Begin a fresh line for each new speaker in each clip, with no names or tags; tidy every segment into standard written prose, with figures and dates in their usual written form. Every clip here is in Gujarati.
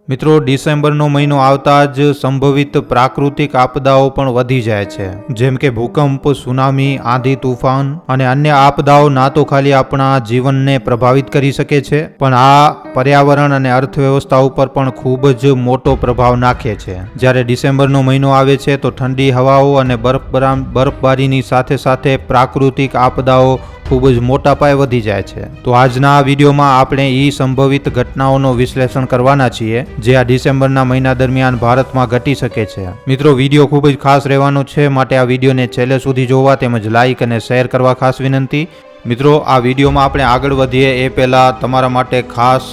મિત્રો, ડિસેમ્બરનો મહિનો આવતા જ સંભવિત પ્રાકૃતિક આપદાઓ પણ વધી જાય છે, જેમ કે ભૂકંપ, સુનામી, આંધી, તૂફાન અને અન્ય આપદાઓ ના તો ખાલી આપણા જીવનને પ્રભાવિત કરી શકે છે, પણ આ પર્યાવરણ અને અર્થવ્યવસ્થા ઉપર પણ ખૂબ જ મોટો પ્રભાવ નાખે છે. જ્યારે ડિસેમ્બરનો મહિનો આવે છે તો ઠંડી હવાઓ અને બરફબારીની સાથે સાથે પ્રાકૃતિક આપદાઓ ખૂબ જ મોટા પાયે વધી જાય છે. તો આજના આ વિડીયોમાં આપણે એ સંભવિત ઘટનાઓનો વિશ્લેષણ કરવાના છીએ જે આ ડિસેમ્બરના મહિના દરમિયાન ભારતમાં ઘટી શકે છે. મિત્રો, વિડીયો ખૂબ જ ખાસ રહેવાનો છે, માટે આ વિડીયોને છેલ્લે સુધી જોવા તેમજ લાઇક અને શેર કરવા ખાસ વિનંતી. મિત્રો, આ વિડીયોમાં આપણે આગળ વધીએ એ પહેલાં તમારા માટે ખાસ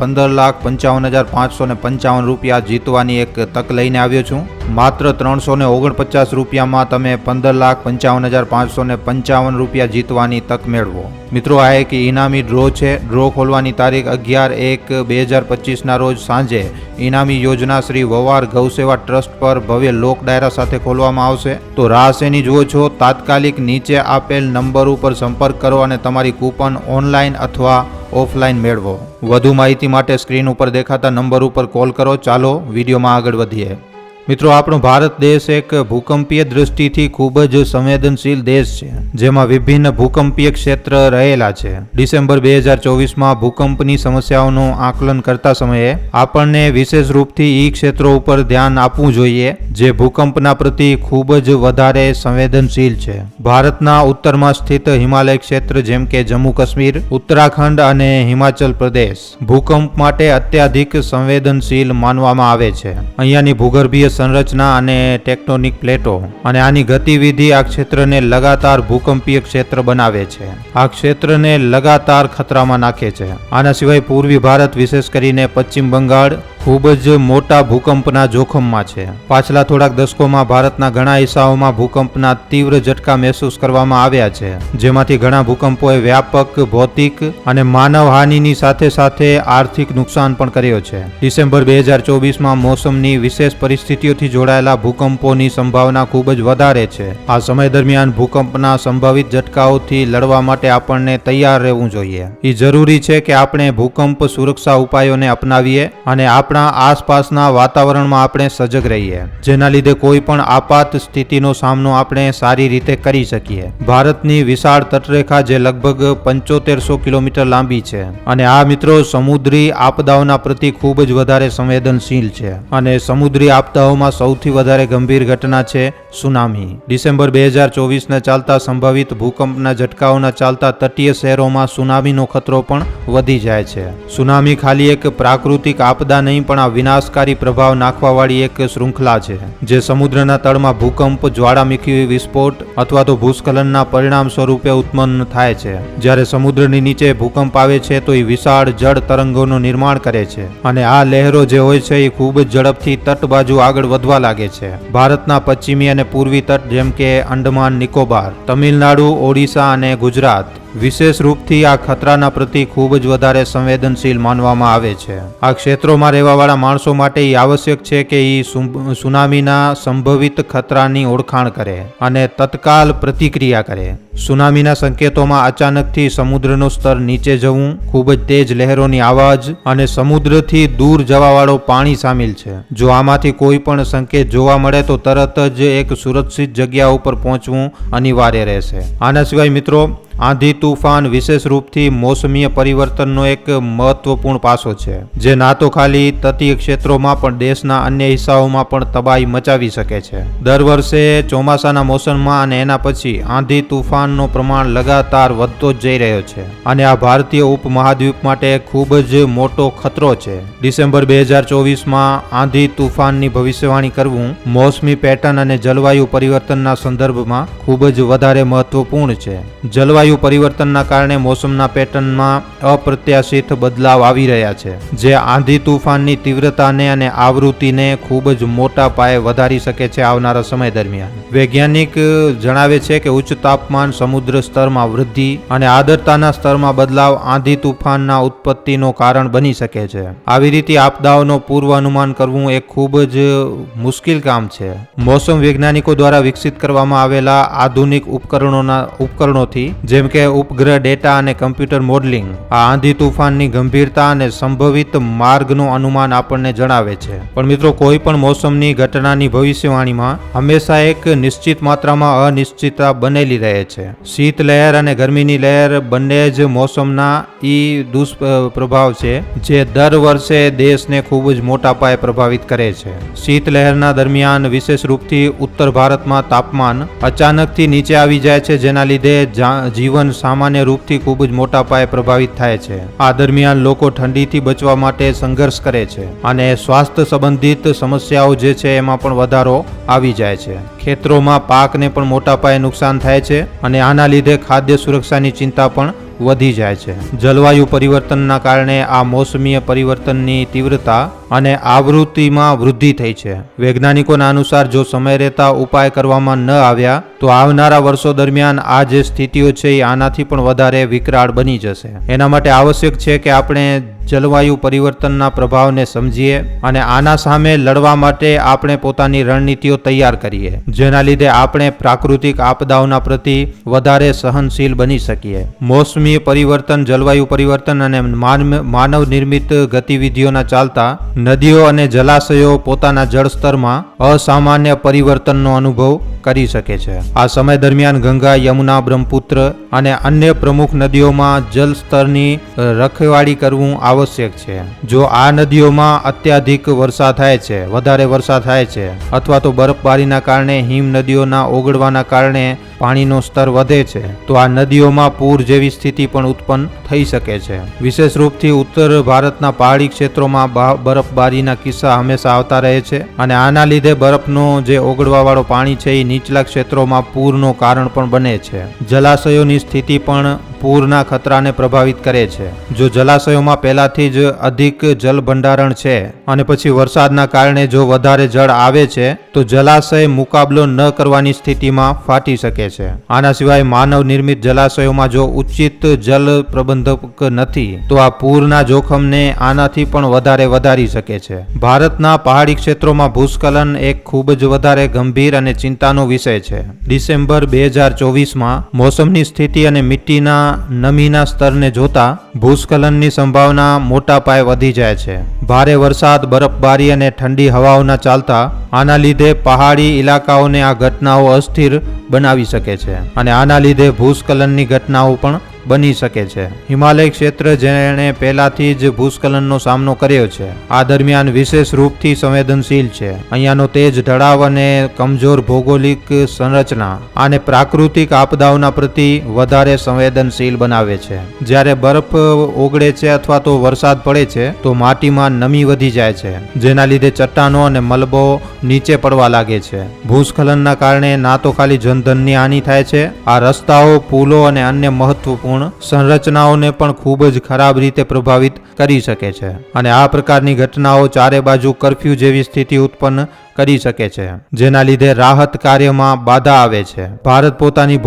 15,55,555 રૂપિયા જીતવાની એક તક લઈને આવ્યો છું. માત્ર 349 રૂપિયામાં તમે 15,55,555 રૂપિયા જીતવાની તક મેળવો. મિત્રો, આ એક ઇનામી ડ્રો છે. ડ્રો ખોલવાની તારીખ 11/1/2025 રોજ સાંજે ઇનામી યોજના શ્રી વવાર ગૌસેવા ટ્રસ્ટ પર ભવ્ય લોક ડાયરા સાથે ખોલવામાં આવશે. તો રાહ શેની જુઓ છો? તાત્કાલિક નીચે આપેલ નંબર ઉપર સંપર્ક કરો અને તમારી કૂપન ઓનલાઈન અથવા ઓફલાઈન મેળવો. વધુ માહિતી માટે સ્ક્રીન ઉપર દેખાતા નંબર ઉપર કોલ કરો. ચાલો વિડીયોમાં આગળ વધીએ. મિત્રો, આપણો ભારત દેશ એક ભૂકંપીય દ્રષ્ટિથી ખૂબ જ સંવેદનશીલ દેશ છે, જેમાં વિભિન્ન ભૂકંપીય ક્ષેત્ર રહેલા છે. ડિસેમ્બર 2024માં ભૂકંપની સમસ્યાઓનું આકલન કરતા સમયે આપણને વિશેષ રૂપથી એ ક્ષેત્રો ઉપર ધ્યાન આપવું જોઈએ જે ભૂકંપના પ્રતિ ખૂબ જ વધારે સંવેદનશીલ છે. ભારતના ઉત્તરમાં સ્થિત હિમાલય ક્ષેત્ર જેમ કે જમ્મુ કાશ્મીર, ઉત્તરાખંડ અને હિમાચલ પ્રદેશ ભૂકંપ માટે અત્યાધિક સંવેદનશીલ માનવામાં આવે છે. અહીંયાની ભૂગર્ભીય સંરચના અને ટેક્ટોનિક પ્લેટો અને આની ગતિવિધિ આ ક્ષેત્રને લગાતાર ભૂકંપીય ક્ષેત્ર બનાવે છે. આ ક્ષેત્રને લગાતાર ખતરામાં નાખે છે. આના સિવાય પૂર્વી ભારત, વિશેષ કરીને પશ્ચિમ બંગાળ ખૂબ જ મોટા ભૂકંપના જોખમમાં છે. પાછલા થોડાક દશકોમાં ભારતના ઘણા હિસ્સાઓમાં ભૂકંપના તીવ્ર ઝટકા મહેસૂસ કરવામાં આવ્યા છે, જેમાંથી ઘણા ભૂકંપોએ વ્યાપક ભૌતિક અને માનવ હાનિની સાથે સાથે આર્થિક નુકસાન પણ કર્યો છે. ડિસેમ્બર 2024માં મોસમની વિશેષ પરિસ્થિતિઓથી જોડાયેલા ભૂકંપોની સંભાવના ખૂબ જ વધારે છે. આ સમય દરમિયાન ભૂકંપના સંભવિત ઝટકાઓથી લડવા માટે આપણને તૈયાર રહેવું જોઈએ. એ જરૂરી છે કે આપણે ભૂકંપ સુરક્ષા ઉપાયોને અપનાવીએ અને આપણા આસપાસના વાતાવરણમાં આપણે સજગ રહીએ, જેના લીધે કોઈ પણ આપાત સ્થિતિનો સામનો આપણે સારી રીતે કરી શકીએ. ભારતની વિશાળ તટરેખા જે લગભગ 7500 કિલોમીટર લાંબી છે અને આ મિત્રો સમુદ્રી આપદાઓના પ્રતિ ખૂબ જ વધારે સંવેદનશીલ છે. અને સમુદ્રી આપદાઓમાં સૌથી વધારે ગંભીર ઘટના છે સુનામી. ડિસેમ્બર 2024ને ચાલતા સંભવિત ભૂકંપના ઝટકાઓના ચાલતા તટીય શહેરોમાં સુનામીનો ખતરો પણ વધી જાય છે. સુનામી ખાલી એક પ્રાકૃતિક આપદા નહીં પણ આ વિનાશકારી પ્રભાવ નાખવાવાળી એક શૃંખલા છે જે સમુદ્રના તળમાં ભૂકંપ, જ્વાળામુખી વિસ્ફોટ અથવા તો ભૂસ્ખલનના પરિણામ સ્વરૂપે ઉત્પન્ન થાય છે. જ્યારે સમુદ્રની નીચે ભૂકંપ આવે છે તો એ વિશાળ જળ તરંગોનું નિર્માણ કરે છે અને આ લહેરો જે હોય છે એ ખૂબ જ ઝડપથી તટ બાજુ આગળ વધવા લાગે છે. ભારતના પશ્ચિમી અને પૂર્વી તટ જેમ કે અંડમાન નિકોબાર, તમિલનાડુ, ઓડિશા અને ગુજરાત વિશેષ રૂપથી આ ખતરાના પ્રતિ ખૂબ જ વધારે સંવેદનશીલ માનવામાં આવે છે. આ ક્ષેત્રોમાં રહેવાવાળા માણસો માટે એ આવશ્યક છે કે એ સુનામીના સંભવિત ખતરાની ઓળખાણ કરે અને તત્કાલ પ્રતિક્રિયા કરે. સુનામીના સંકેતોમાં અચાનકથી સમુદ્રનું સ્તર નીચે જવું, ખૂબ જ તેજ લહેરોની આવાજ અને સમુદ્રથી દૂર જવાવાળો પાણી સામેલ છે. જો આમાંથી કોઈ પણ સંકેત જોવા મળે તો તરત જ એક સુરક્ષિત જગ્યા ઉપર પહોંચવું અનિવાર્ય રહેશે. આના સિવાય મિત્રો, આંધી, તૂફાન વિશેષ રૂપથી મોસમીય પરિવર્તનનો એક મહત્વપૂર્ણ પાસો છે જે ના તો ખાલી તટીય ક્ષેત્રોમાં પણ દેશના અન્ય હિસ્સાઓમાં પણ તબાહી મચાવી શકે છે. દર વર્ષે ચોમાસાના મોસમમાં અને એના પછી આંધી તૂફાનનો પ્રમાણ લગાતાર વધતો જ જઈ રહ્યો છે અને આ ભારતીય ઉપમહાદ્વીપ માટે ખૂબ જ મોટો ખતરો છે. ડિસેમ્બર 2024માં આંધી તૂફાનની ભવિષ્યવાણી કરવું મોસમી પેટર્ન અને જલવાયુ પરિવર્તનના સંદર્ભમાં ખૂબ જ વધારે મહત્વપૂર્ણ છે. જલવાયુ પરિવર્તનના કારણે મોસમના પેટર્નમાં અપ્રત્યાશિત બદલાવ આવી રહ્યા છે જે આંધી તૂફાનની તીવ્રતાને અને આવૃત્તિને ખૂબ જ મોટા પાયે વધારી શકે છે આવનારા સમય દરમિયાન. વૈજ્ઞાનિક જણાવે છે કે ઉચ્ચ તાપમાન, સમુદ્ર સ્તરમાં વૃદ્ધિ અને આર્દ્રતાના સ્તરમાં બદલાવ આંધી તૂફાનના ઉત્પત્તિનો કારણ બની શકે છે. આવી રીતે આપદાઓનો પૂર્વ અનુમાન કરવું એક ખૂબ જ મુશ્કેલ કામ છે. મોસમ વૈજ્ઞાનિકો દ્વારા વિકસિત કરવામાં આવેલા આધુનિક ઉપકરણોથી જે જેમ કે ઉપગ્રહ ડેટા અને કમ્પ્યુટર મોડલિંગ. આ આંધી તુફાનની ગંભીરતા અને સંભવિત માર્ગનું અનુમાન આપણને જણાવે છે. પણ મિત્રો, કોઈ પણ મોસમની ઘટનાની ભવિષ્યવાણીમાં હંમેશા એક નિશ્ચિત માત્રામાં અનિશ્ચિતતા બનેલી રહે છે. શીત લહેર અને ગરમીની લહેર બંને જ મોસમના દુષ્પ્રભાવ છે જે દર વર્ષે દેશને ખૂબ જ મોટા પાયે પ્રભાવિત કરે છે. શીત લહેરના દરમિયાન વિશેષ રૂપથી ઉત્તર ભારતમાં તાપમાન અચાનકથી નીચે આવી જાય છે, જેના લીધે જીવન સામાન્ય રૂપથી ખૂબ જ મોટા પાયે પ્રભાવિત થાય છે. આ દરમિયાન લોકો ઠંડીથી બચવા માટે સંઘર્ષ કરે છે અને સ્વાસ્થ્ય સંબંધિત સમસ્યાઓ જે છે એમાં પણ વધારો આવી જાય છે. ખેતરોમાં પાકને પણ મોટા પાયે નુકસાન થાય છે અને આના લીધે ખાદ્ય સુરક્ષાની ચિંતા પણ વધી જાય છે. જલવાયુ પરિવર્તનના કારણે આ મોસમીય પરિવર્તનની તીવ્રતા અને આવૃત્તિમાં વૃદ્ધિ થઈ છે. વૈજ્ઞાનિકોના અનુસાર જો સમય રહેતા ઉપાય કરવામાં ન આવ્યા તો આવનારા વર્ષો દરમિયાન આ જે સ્થિતિઓ છે એ આનાથી પણ વધારે વિકરાળ બની જશે. એના માટે આવશ્યક છે કે આપણે જલવાયુ પરિવર્તનના પ્રભાવને સમજીએ અને આના સામે લડવા માટે આપણે પોતાની રણનીતિઓ તૈયાર કરીએ, જેના લીધે આપણે પ્રાકૃતિક આપદાઓના પ્રતિ વધારે સહનશીલ બની શકીએ. મોસમી પરિવર્તન, જલવાયુ પરિવર્તન અને માનવ નિર્મિત ગતિવિધિઓના ચાલતા નદીઓ અને જલાશયો પોતાના જળસ્તરમાં અસામાન્ય પરિવર્તનનો અનુભવ કરી શકે છે. આ સમય દરમિયાન ગંગા, યમુના, બ્રહ્મપુત્ર અને અન્ય પ્રમુખ નદીઓમાં જળ સ્તરની રખવાળી કરવું આવશ્યક છે. જો આ નદીઓમાં અત્યાધિક વર્ષા થાય છે, વધારે વર્ષા થાય છે અથવા તો બરફબારીના કારણે હિમ નદીઓના ઓગળવાના કારણે પાણીનો સ્તર વધે છે તો આ નદીઓમાં પૂર જેવી સ્થિતિ પણ ઉત્પન્ન થઈ શકે છે. વિશેષ રૂપથી ઉત્તર ભારતના પહાડી ક્ષેત્રોમાં બરફબારીના કિસ્સા હંમેશા આવતા રહે છે અને આના લીધે બરફનો જે ઓગળવાવાળો પાણી છે એ નીચલા ક્ષેત્રોમાં પૂરનું કારણ પણ બને છે. જલાશયોની સ્થિતિ પણ પૂરના ખતરાને પ્રભાવિત કરે છે. જો જલાશયોમાં પહેલાથી જ અધિક જળ ભંડારણ છે અને પછી વરસાદના કારણે જો વધારે જળ આવે છે તો જલાશય મુકાબલો ન કરવાની સ્થિતિમાં ફાટી શકે છે. આના સિવાય માનવ નિર્મિત જલાશયોમાં જો ઉચિત જલ પ્રબંધક નથી તો આ પૂરના જોખમને આનાથી પણ વધારી શકે છે. ભારતના પહાડી ક્ષેત્રોમાં ભૂસ્ખલન એક ખૂબ જ વધારે ગંભીર અને ચિંતાનો વિષય છે. ડિસેમ્બર 2024માં મોસમની સ્થિતિ અને મિટ્ટીના નમીના સ્તરને જોતા ભૂસ્ખલનની સંભાવના મોટા પાયે વધી જાય છે. ભારે વરસાદ, બરફબારી અને ઠંડી હવાઓના ચાલતા આના લીધે પહાડી ઇલાકાઓને આ ઘટનાઓ અસ્થિર બનાવી શકે છે અને આના લીધે ભૂસ્ખલનની ઘટનાઓ પણ બની શકે છે. હિમાલય ક્ષેત્ર જેણે પહેલાથી જ ભૂસ્ખલનનો સામનો કર્યો છે આ દરમિયાન વિશેષ રૂપથી સંવેદનશીલ છે. અહીંયાનો તેજ ઢળાવ અને કમજોર ભૌગોલિક સંરચના આને પ્રાકૃતિક આપદાઓના પ્રતિ વધારે સંવેદનશીલ બનાવે છે. જ્યારે બરફ ઓગળે છે અથવા તો વરસાદ પડે છે તો માટીમાં નમી વધી જાય છે, જેના લીધે ચટ્ટાનો અને મલબો નીચે પડવા લાગે છે. ભૂસ્ખલનના કારણે ના તો ખાલી જનધનની હાનિ થાય છે, આ રસ્તાઓ, પુલો અને અન્ય મહત્વપૂર્ણ સંરચનાઓને પણ ખૂબ જ ખરાબ રીતે પ્રભાવિત કરી શકે છે અને આ પ્રકારની ઘટનાઓ ચારે બાજુ કર્ફ્યુ જેવી સ્થિતિ ઉત્પન્ન કરી શકે છે, જેના લીધે રાહત કાર્યમાં બાધા આવે છે. ભારત પોતાની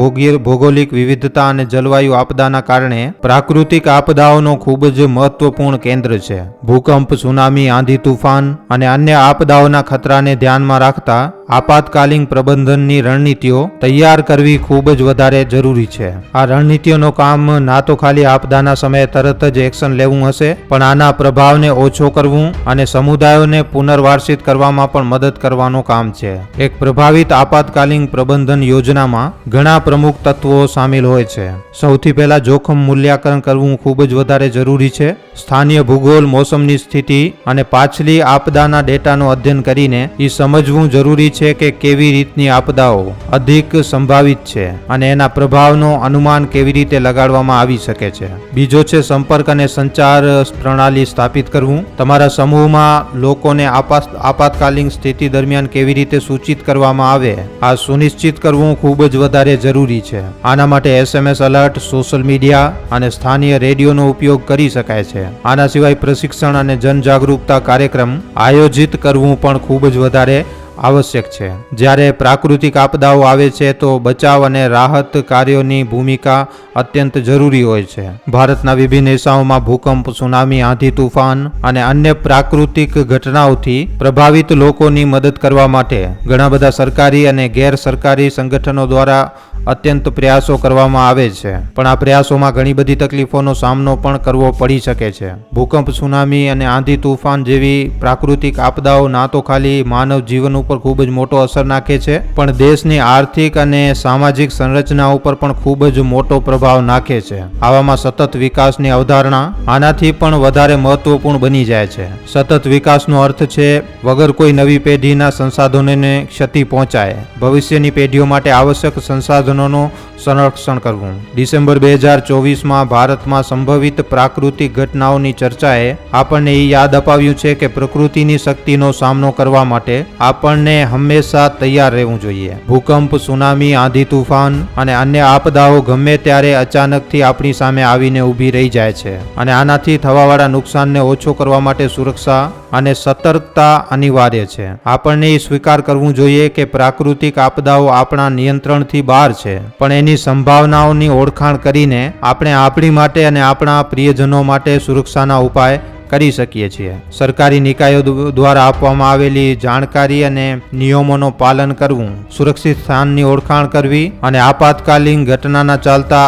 ભૌગોલિક વિવિધતા અને જલવાયુ આપદાના કારણે પ્રાકૃતિક આપદાઓનો ખૂબ જ મહત્વપૂર્ણ કેન્દ્ર છે. ભૂકંપ, સુનામી, આંધી તુફાન અને અન્ય આપદાઓના ખતરાને ધ્યાનમાં રાખતા આપાતકાલીન પ્રબંધનની રણનીતિઓ તૈયાર કરવી ખૂબ જ વધારે જરૂરી છે. આ રણનીતિઓનો કામ ના તો ખાલી આપદાના સમયે તરત જ એક્શન લેવું હશે, પણ આના પ્રભાવને ઓછો કરવું અને સમુદાયોને પુનર્વાસિત કરવામાં પણ મદદ કરવાનું કામ છે. એક પ્રભાવિત આપાતકાલીન પ્રબંધન યોજનામાં ઘણા પ્રમુખ તત્વો સામેલ હોય છે. સૌથી પહેલા જોખમ મૂલ્યાંકન કરવું ખૂબ જ વધારે જરૂરી છે. સ્થાનિય ભૂગોળ, મોસમની સ્થિતિ અને પાછલી આપદાના ડેટાનું અધ્યયન કરીને એ સમજવું જરૂરી છે કે કેવી રીતની આપદાઓ અધિક સંભાવિત છે અને એના પ્રભાવનો અનુમાન કેવી રીતે લગાડવામાં આવી શકે છે. બીજો છે સંપર્ક અને સંચાર પ્રણાલી સ્થાપિત કરવું. તમારા સમૂહમાં લોકોને આપાતકાલીન સ્થિતિ દરમિયાન કેવી રીતે સૂચિત કરવામાં આવે આ સુનિશ્ચિત કરવું ખૂબ જ વધારે જરૂરી છે. આના માટે SMS એલર્ટ, સોશિયલ મીડિયા અને સ્થાનિય રેડિયોનો ઉપયોગ કરી શકાય છે. આના સિવાય પ્રશિક્ષણ અને જનજાગૃતતા કાર્યક્રમ આયોજિત કરવું પણ ખૂબ જ વધારે આવશ્યક છે. જ્યારે પ્રાકૃતિક આપદાઓ આવે છે તો બચાવ અને રાહત કાર્યોની ભૂમિકા અત્યંત જરૂરી હોય છે. ભારતના વિભિન્ન હિસ્સાઓમાં ભૂકંપ, સુનામી, આંધી તુફાન અને અન્ય પ્રાકૃતિક ઘટનાઓથી પ્રભાવિત લોકોની મદદ કરવા માટે ઘણા બધા સરકારી અને ગેર સરકારી સંગઠનો દ્વારા અત્યંત પ્રયાસો કરવામાં આવે છે, પણ આ પ્રયાસોમાં ઘણી બધી તકલીફોનો સામનો પણ કરવો પડી શકે છે. ભૂકંપ, સુનામી અને આંધી તૂફાન જેવી પ્રાકૃતિક આપદાઓ ના તો ખાલી માનવ જીવન ઉપર ખૂબ જ મોટો અસર નાખે છે, પણ દેશની આર્થિક અને સામાજિક સંરચના ઉપર પણ ખૂબ જ મોટો પ્રભાવ નાખે છે. આવામાં સતત વિકાસની અવધારણા આનાથી પણ વધારે મહત્વપૂર્ણ બની જાય છે. સતત વિકાસનો અર્થ છે વગર કોઈ નવી પેઢીના સંસાધનોને ક્ષતિ પહોંચાય, ભવિષ્યની પેઢીઓ માટે આવશ્યક સંસાધનોનું સંરક્ષણ કરવું. ડિસેમ્બર 2024માં ભારતમાં સંભવિત પ્રાકૃતિક ઘટનાઓની ચર્ચાએ આપણને એ યાદ અપાવ્યું છે કે પ્રકૃતિની શક્તિનો સામનો કરવા માટે આપણને હંમેશા તૈયાર રહેવું જોઈએ. ભૂકંપ, સુનામી, આંધી તૂફાન અને અન્ય આપદાઓ ગમે ત્યારે અચાનકથી આપણી સામે આવીને ઊભી રહી જાય છે, અને આનાથી થવાવાળા નુકસાનને ઓછો કરવા માટે સુરક્ષા અને સતર્કતા અનિવાર્ય છે. આપણને એ સ્વીકાર કરવું જોઈએ કે પ્રાકૃતિક આપદાઓ આપણા નિયંત્રણથી બહાર છે, પણ એની સંભાવનાઓની ઓળખાણ કરીને આપણે આપણી માટે અને આપણા પ્રિયજનો માટે સુરક્ષાના ઉપાય કરી શકીએ છીએ. સરકારી નિકાયો દ્વારા આપવામાં આવેલી જાણકારી અને નિયમોનું પાલન કરવું, સુરક્ષિત સ્થાનની ઓળખાણ કરવી અને આપાતકાલીન ઘટનાના ચાલતા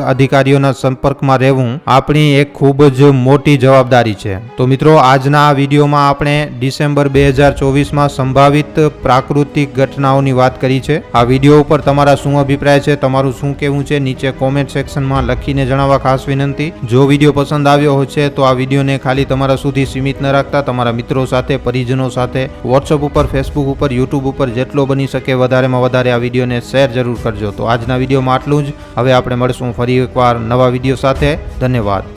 અધિકારીઓના સંપર્કમાં રહેવું આપણી એક ખૂબ જ મોટી જવાબદારી છે. તો મિત્રો, આજના આ વિડીયોમાં આપણે ડિસેમ્બર 2024માં સંભવિત પ્રાકૃતિક ઘટનાઓની વાત કરી છે. આ વિડીયો ઉપર તમારા શું અભિપ્રાય છે, તમારું શું કહેવું છે, નીચે કોમેન્ટ સેક્શનમાં લખીને જણાવવા ખાસ વિનંતી. જો વિડીયો પસંદ આવ્યો હોય છે તો આ વિડીયોને ખાલી તમારા સુધી સીમિત ન રાખતા તમારા મિત્રો સાથે, પરિજનો સાથે, વોટ્સઅપ ઉપર, ફેસબુક ઉપર, યુટ્યુબ ઉપર જેટલો બની શકે વધારેમાં વધારે આ વિડીયોને શેર જરૂર કરજો. તો આજના વિડીયોમાં આટલું જ. હવે આપણે મળશું ફરી એકવાર નવા વિડીયો સાથે. ધન્યવાદ.